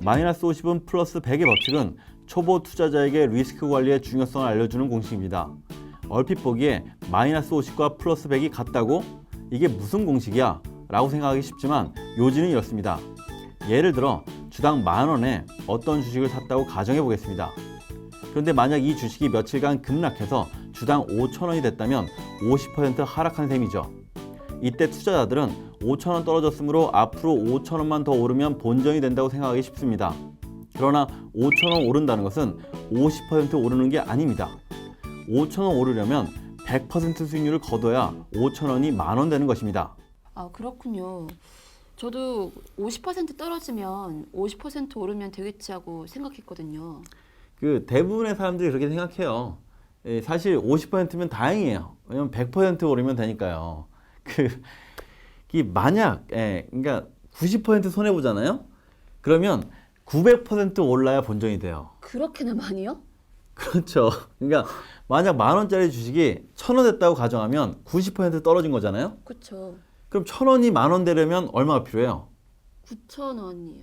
마이너스 50은 플러스 100의 법칙은 초보 투자자에게 리스크 관리의 중요성을 알려주는 공식입니다. 얼핏 보기에 마이너스 50과 플러스 100이 같다고? 이게 무슨 공식이야? 라고 생각하기 쉽지만 요지는 이렇습니다. 예를 들어 주당 10,000원에 어떤 주식을 샀다고 가정해 보겠습니다. 그런데 만약 이 주식이 며칠간 급락해서 주당 5,000원이 됐다면 50% 하락한 셈이죠. 이때 투자자들은 5,000원 떨어졌으므로 앞으로 5,000원만 더 오르면 본전이 된다고 생각하기 쉽습니다. 그러나 5,000원 오른다는 것은 50% 오르는 게 아닙니다. 5,000원 오르려면 100% 수익률을 거둬야 5,000원이 10,000원 되는 것입니다. 아, 그렇군요. 저도 50% 떨어지면 50% 오르면 되겠지 하고 생각했거든요. 그 대부분의 사람들이 그렇게 생각해요. 사실 50%면 다행이에요. 왜냐면 100% 오르면 되니까요. 만약 그러니까 90% 손해 보잖아요. 그러면 900% 올라야 본전이 돼요. 그렇게나 많이요? 그렇죠. 그러니까 만약 10,000원짜리 주식이 1,000원 됐다고 가정하면 90% 떨어진 거잖아요. 그렇죠. 그럼 1,000원이 10,000원 되려면 얼마가 필요해요? 9,000원이요.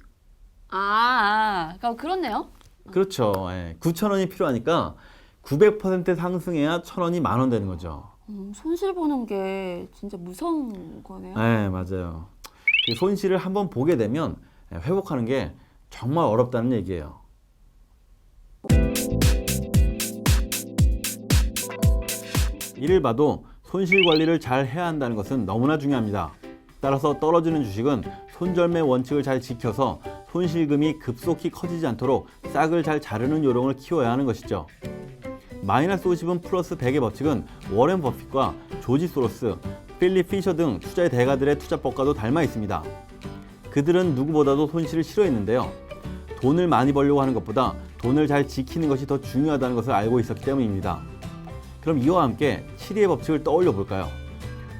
그렇네요. 그렇죠. 9,000원이 필요하니까 900% 상승해야 1,000원이 10,000원 되는 거죠. 손실 보는 게 진짜 무서운 거네요. 네, 맞아요. 그 손실을 한번 보게 되면 회복하는 게 정말 어렵다는 얘기예요. 이를 봐도 손실 관리를 잘 해야 한다는 것은 너무나 중요합니다. 따라서 떨어지는 주식은 손절매 원칙을 잘 지켜서 손실금이 급속히 커지지 않도록 싹을 잘 자르는 요령을 키워야 하는 것이죠. 마이너스 50은 플러스 100의 법칙은 워렌 버핏과 조지 소로스, 필립 피셔 등 투자의 대가들의 투자법과도 닮아 있습니다. 그들은 누구보다도 손실을 싫어했는데요. 돈을 많이 벌려고 하는 것보다 돈을 잘 지키는 것이 더 중요하다는 것을 알고 있었기 때문입니다. 그럼 이와 함께 7위의 법칙을 떠올려 볼까요?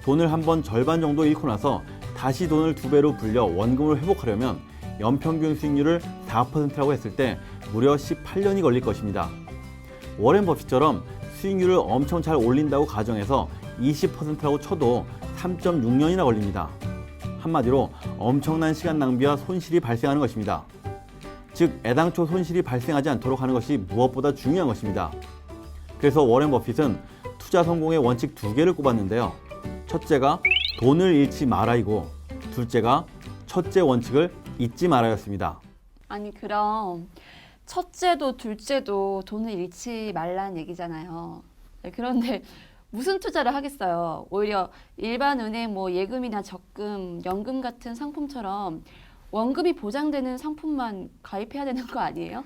돈을 한번 절반 정도 잃고 나서 다시 돈을 2배로 불려 원금을 회복하려면 연평균 수익률을 4%라고 했을 때 무려 18년이 걸릴 것입니다. 워렌 버핏처럼 수익률을 엄청 잘 올린다고 가정해서 20%라고 쳐도 3.6년이나 걸립니다. 한마디로 엄청난 시간 낭비와 손실이 발생하는 것입니다. 즉 애당초 손실이 발생하지 않도록 하는 것이 무엇보다 중요한 것입니다. 그래서 워렌 버핏은 투자 성공의 원칙 2개를 꼽았는데요. 첫째가 돈을 잃지 마라이고 둘째가 첫째 원칙을 잊지 마라였습니다. 아니, 그럼 첫째도 둘째도 돈을 잃지 말라는 얘기잖아요. 그런데 무슨 투자를 하겠어요? 오히려 일반 은행 예금이나 적금, 연금 같은 상품처럼 원금이 보장되는 상품만 가입해야 되는 거 아니에요?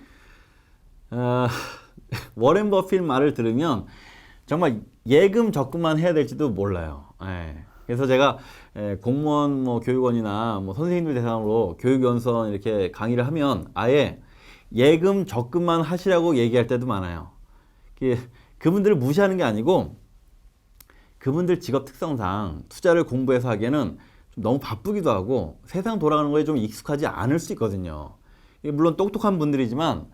워렌 버핏 말을 들으면 정말 예금 적금만 해야 될지도 몰라요. 그래서 제가 공무원 교육원이나 선생님들 대상으로 교육연수원 이렇게 강의를 하면 아예 예금 적금만 하시라고 얘기할 때도 많아요. 그분들을 무시하는 게 아니고 그분들 직업 특성상 투자를 공부해서 하기에는 좀 너무 바쁘기도 하고 세상 돌아가는 거에 좀 익숙하지 않을 수 있거든요. 물론 똑똑한 분들이지만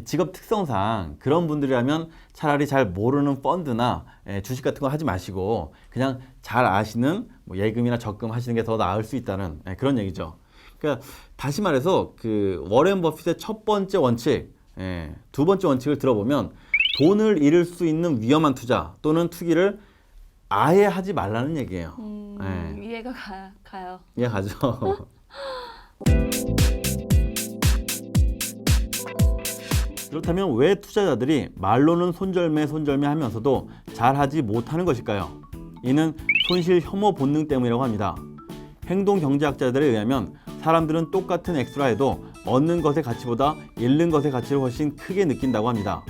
직업 특성상 그런 분들이라면 차라리 잘 모르는 펀드나 주식 같은 거 하지 마시고 그냥 잘 아시는 예금이나 적금 하시는 게 더 나을 수 있다는 그런 얘기죠. 그러니까 다시 말해서 그 워렌 버핏의 첫 번째 원칙, 두 번째 원칙을 들어보면 돈을 잃을 수 있는 위험한 투자 또는 투기를 아예 하지 말라는 얘기예요. 이해가 가요. 이해가죠? 그렇다면 왜 투자자들이 말로는 손절매 하면서도 잘하지 못하는 것일까요? 이는 손실 혐오 본능 때문이라고 합니다. 행동경제학자들에 의하면 사람들은 똑같은 액수라 해도 얻는 것의 가치보다 잃는 것의 가치를 훨씬 크게 느낀다고 합니다.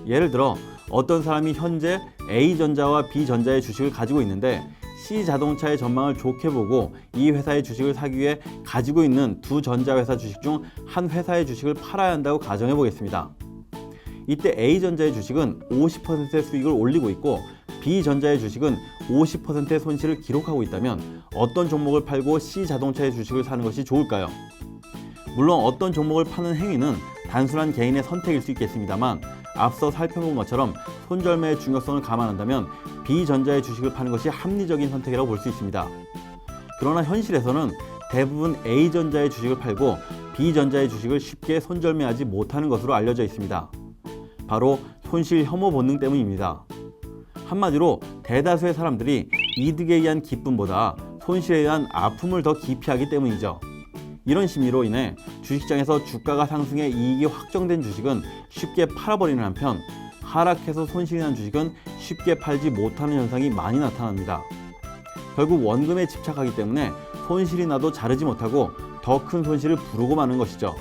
예를 들어 어떤 사람이 현재 A전자와 B전자의 주식을 가지고 있는데 C자동차의 전망을 좋게 보고 이 회사의 주식을 사기 위해 가지고 있는 두 전자회사 주식 중 한 회사의 주식을 팔아야 한다고 가정해 보겠습니다. 이때 A전자의 주식은 50%의 수익을 올리고 있고 B전자의 주식은 50%의 손실을 기록하고 있다면 어떤 종목을 팔고 C자동차의 주식을 사는 것이 좋을까요? 물론 어떤 종목을 파는 행위는 단순한 개인의 선택일 수 있겠습니다만 앞서 살펴본 것처럼 손절매의 중요성을 감안한다면 B전자의 주식을 파는 것이 합리적인 선택이라고 볼 수 있습니다. 그러나 현실에서는 대부분 A전자의 주식을 팔고 B전자의 주식을 쉽게 손절매하지 못하는 것으로 알려져 있습니다. 바로 손실 혐오 본능 때문입니다. 한마디로 대다수의 사람들이 이득에 의한 기쁨보다 손실에 의한 아픔을 더 기피하기 때문이죠. 이런 심리로 인해 주식시장에서 주가가 상승해 이익이 확정된 주식은 쉽게 팔아버리는 한편 하락해서 손실이 난 주식은 쉽게 팔지 못하는 현상이 많이 나타납니다. 결국 원금에 집착하기 때문에 손실이 나도 자르지 못하고 더 큰 손실을 부르고 마는 것이죠.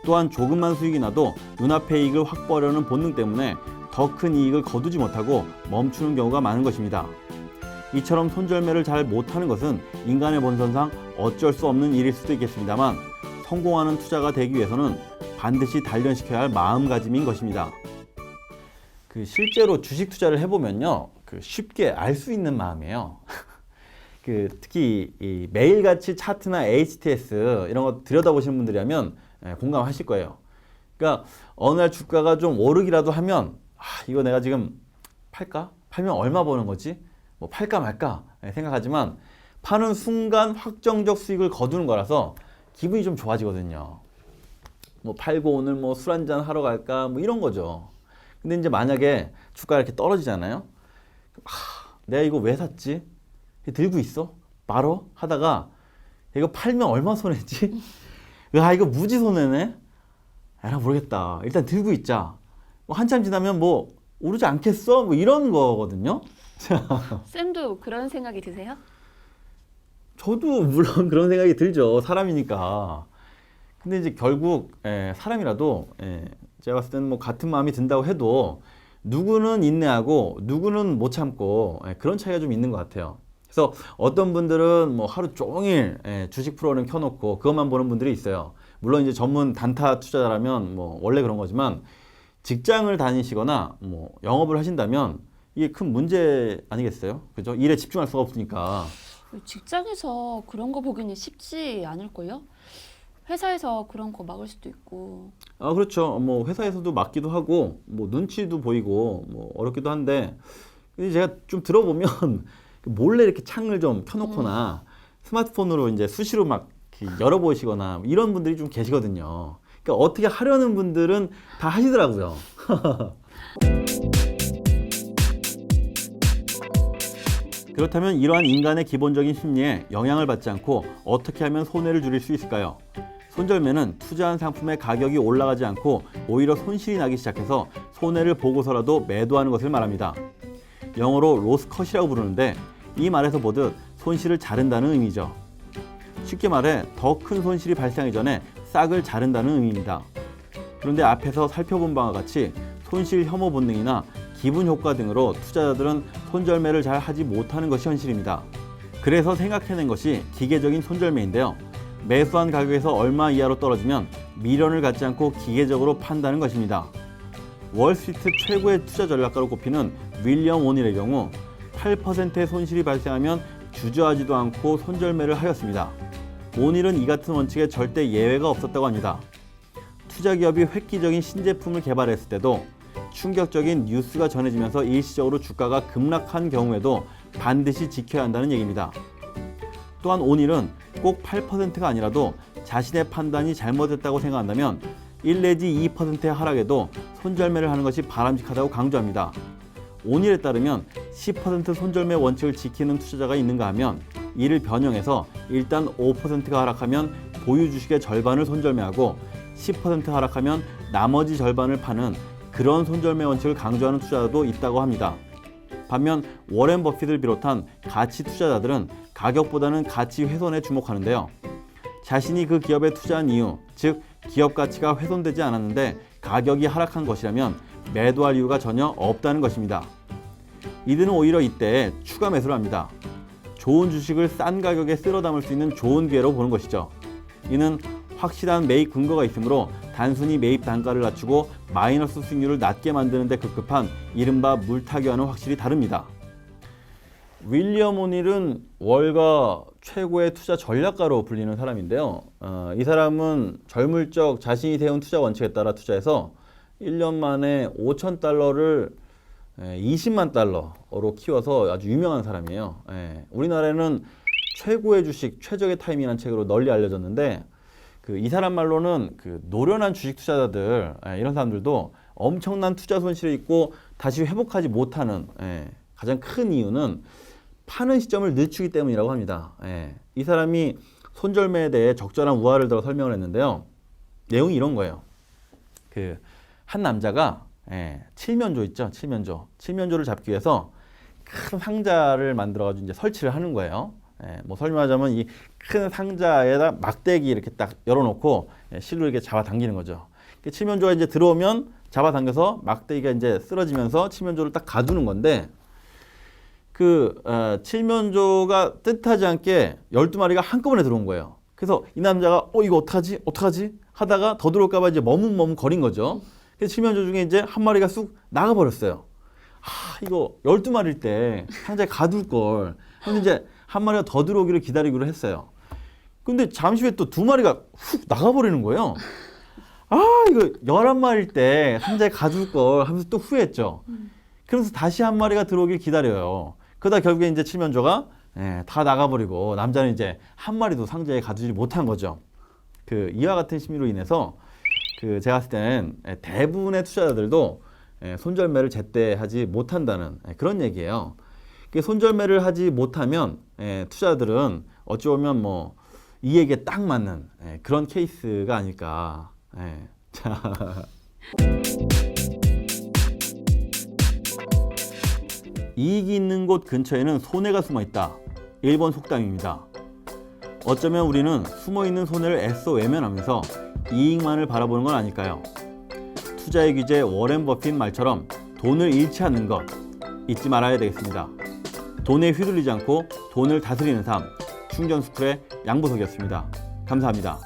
또한 조금만 수익이 나도 눈앞의 이익을 확보하려는 본능 때문에 더 큰 이익을 거두지 못하고 멈추는 경우가 많은 것입니다. 이처럼 손절매를 잘 못하는 것은 인간의 본성상 어쩔 수 없는 일일 수도 있겠습니다만 성공하는 투자가 되기 위해서는 반드시 단련시켜야 할 마음가짐인 것입니다. 실제로 주식 투자를 해보면요, 쉽게 알 수 있는 마음이에요. 특히 이 매일같이 차트나 HTS 이런 거 들여다보시는 분들이라면 공감하실 거예요. 그러니까 어느 날 주가가 좀 오르기라도 하면 이거 내가 지금 팔까? 팔면 얼마 버는 거지? 뭐 팔까 말까 생각하지만 파는 순간 확정적 수익을 거두는 거라서 기분이 좀 좋아지거든요. 뭐 팔고 오늘 뭐 술 한잔 하러 갈까? 뭐 이런 거죠. 근데 이제 만약에 주가가 이렇게 떨어지잖아요. 내가 이거 왜 샀지? 들고 있어? 말어? 하다가 이거 팔면 얼마 손해지? 이거 무지 손해네? 에라 모르겠다. 일단 들고 있자. 뭐 한참 지나면 뭐 오르지 않겠어? 뭐 이런 거거든요. 쌤도 그런 생각이 드세요? 저도 물론 그런 생각이 들죠. 사람이니까. 근데 이제 결국 사람이라도 제가 봤을 때는 뭐 같은 마음이 든다고 해도 누구는 인내하고 누구는 못 참고 그런 차이가 좀 있는 것 같아요. 그래서 어떤 분들은 뭐 하루 종일 주식 프로그램 켜놓고 그것만 보는 분들이 있어요. 물론 이제 전문 단타 투자자라면 뭐 원래 그런 거지만 직장을 다니시거나 뭐 영업을 하신다면 이게 큰 문제 아니겠어요? 그죠? 일에 집중할 수가 없으니까. 직장에서 그런 거 보기는 쉽지 않을걸요? 회사에서 그런 거 막을 수도 있고. 그렇죠. 뭐 회사에서도 막기도 하고 뭐 눈치도 보이고 뭐 어렵기도 한데 근데 제가 좀 들어보면 몰래 이렇게 창을 좀 켜놓거나 스마트폰으로 이제 수시로 막 열어보시거나 이런 분들이 좀 계시거든요. 그러니까 어떻게 하려는 분들은 다 하시더라고요. 그렇다면 이러한 인간의 기본적인 심리에 영향을 받지 않고 어떻게 하면 손해를 줄일 수 있을까요? 손절매는 투자한 상품의 가격이 올라가지 않고 오히려 손실이 나기 시작해서 손해를 보고서라도 매도하는 것을 말합니다. 영어로 로스컷이라고 부르는데 이 말에서 보듯 손실을 자른다는 의미죠. 쉽게 말해 더 큰 손실이 발생하기 전에 싹을 자른다는 의미입니다. 그런데 앞에서 살펴본 바와 같이 손실 혐오 본능이나 기분 효과 등으로 투자자들은 손절매를 잘 하지 못하는 것이 현실입니다. 그래서 생각해낸 것이 기계적인 손절매인데요. 매수한 가격에서 얼마 이하로 떨어지면 미련을 갖지 않고 기계적으로 판다는 것입니다. 월스트리트 최고의 투자 전략가로 꼽히는 윌리엄 오닐의 경우 8%의 손실이 발생하면 주저하지도 않고 손절매를 하였습니다. 오닐은 이 같은 원칙에 절대 예외가 없었다고 합니다. 투자 기업이 획기적인 신제품을 개발했을 때도 충격적인 뉴스가 전해지면서 일시적으로 주가가 급락한 경우에도 반드시 지켜야 한다는 얘기입니다. 또한 오닐은 꼭 8%가 아니라도 자신의 판단이 잘못됐다고 생각한다면 1 내지 2%의 하락에도 손절매를 하는 것이 바람직하다고 강조합니다. 오닐에 따르면 10% 손절매 원칙을 지키는 투자자가 있는가 하면 이를 변형해서 일단 5%가 하락하면 보유 주식의 절반을 손절매하고 10% 하락하면 나머지 절반을 파는 그런 손절매 원칙을 강조하는 투자자도 있다고 합니다. 반면 워렌 버핏을 비롯한 가치 투자자들은 가격보다는 가치 훼손에 주목하는데요. 자신이 그 기업에 투자한 이유, 즉 기업 가치가 훼손되지 않았는데 가격이 하락한 것이라면 매도할 이유가 전혀 없다는 것입니다. 이들은 오히려 이때에 추가 매수를 합니다. 좋은 주식을 싼 가격에 쓸어 담을 수 있는 좋은 기회로 보는 것이죠. 이는 확실한 매입 근거가 있으므로 단순히 매입 단가를 낮추고 마이너스 수익률을 낮게 만드는 데 급급한 이른바 물타기와는 확실히 다릅니다. 윌리엄 오닐은 월가 최고의 투자 전략가로 불리는 사람인데요. 이 사람은 젊을 적 자신이 세운 투자 원칙에 따라 투자해서 1년 만에 $5,000를 20만 달러로 키워서 아주 유명한 사람이에요. 우리나라에는 최고의 주식, 최적의 타이밍이라는 책으로 널리 알려졌는데 이 사람 말로는 노련한 주식 투자자들 이런 사람들도 엄청난 투자 손실을 입고 다시 회복하지 못하는 가장 큰 이유는 파는 시점을 늦추기 때문이라고 합니다. 이 사람이 손절매에 대해 적절한 우화를 들어 설명을 했는데요. 내용이 이런 거예요. 한 남자가 칠면조 있죠, 칠면조를 잡기 위해서 큰 상자를 만들어가지고 이제 설치를 하는 거예요. 뭐 설명하자면 이 큰 상자에다 막대기 이렇게 딱 열어놓고 실로 이렇게 잡아당기는 거죠. 칠면조가 이제 들어오면 잡아당겨서 막대기가 이제 쓰러지면서 칠면조를 딱 가두는 건데 칠면조가 뜻하지 않게 12마리가 한꺼번에 들어온 거예요. 그래서 이 남자가 이거 어떡하지 하다가 더 들어올까봐 이제 머뭇머뭇 거린 거죠. 그래서 칠면조 중에 이제 한 마리가 쑥 나가버렸어요. 이거 12마리일 때 상자에 가둘 걸. 근데 이제 한 마리가 더 들어오기를 기다리기로 했어요. 근데 잠시 후에 또 2마리가 훅 나가버리는 거예요. 이거 11마리일 때 상자에 가둘 걸 하면서 또 후회했죠. 그러면서 다시 한 마리가 들어오길 기다려요. 그러다 결국에 이제 칠면조가 다 나가버리고 남자는 이제 한 마리도 상자에 가두지 못한 거죠. 이와 같은 심리로 인해서 제가 봤을 때는 대부분의 투자자들도 손절매를 제때 하지 못한다는 그런 얘기예요. 손절매를 하지 못하면 투자자들은 어찌 보면 뭐 이에게 딱 맞는 그런 케이스가 아닐까. 자. 이익이 있는 곳 근처에는 손해가 숨어 있다. 일본 속담입니다. 어쩌면 우리는 숨어 있는 손해를 애써 외면하면서 이익만을 바라보는 건 아닐까요? 투자의 귀재 워렌 버핏 말처럼 돈을 잃지 않는 것 잊지 말아야 되겠습니다. 돈에 휘둘리지 않고 돈을 다스리는 삶, 충전스쿨의 양보석이었습니다. 감사합니다.